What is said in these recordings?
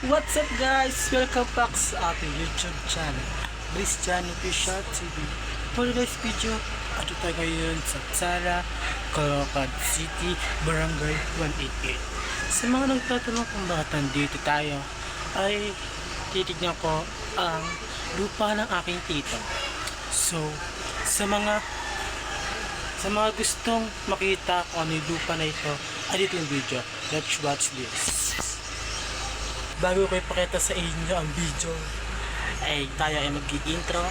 What's up guys? Welcome back sa ating YouTube channel, Christian Official TV. For today's video, ato tayo ngayon sa Sara, Caloocan City, Barangay 188. Sa mga nagtatanong kung bakit nandito tayo, ay titignan ko ang lupa ng aking tito. So, sa mga gustong makita kung ano yung lupa na ito, ay dito yung video. Let's watch this. Bago ko ipakita sa inyo ang video, ay tayo ay mag-intro.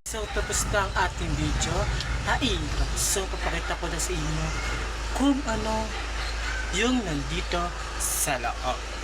So tapos na ang ating video na intro. So papakita ko na sa inyo kung ano yung nandito sa loob.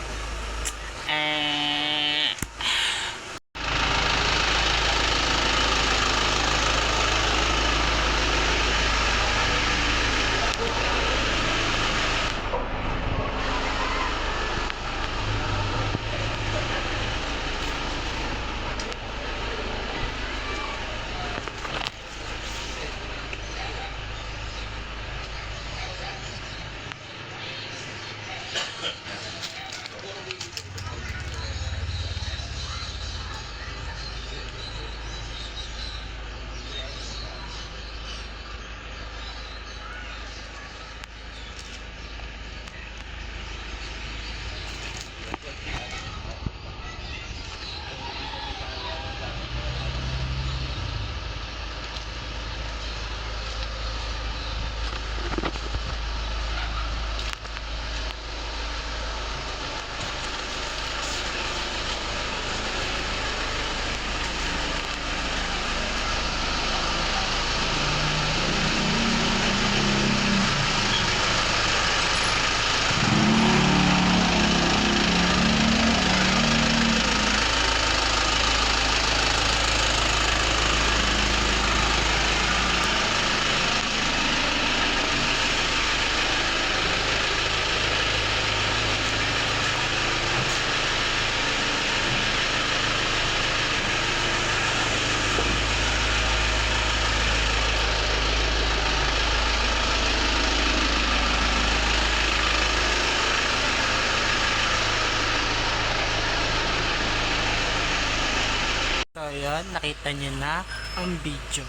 So yan, nakita nyo na ang video.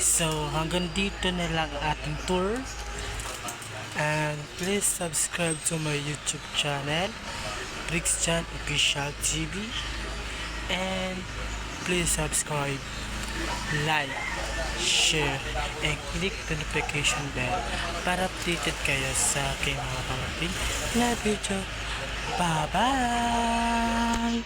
So hanggang dito na lang ang ating tour. And please subscribe to my YouTube channel, Christian Official TV. And please subscribe, like, share, and click the notification bell para updated kayo sa aking mga pamating na video. Bye bye!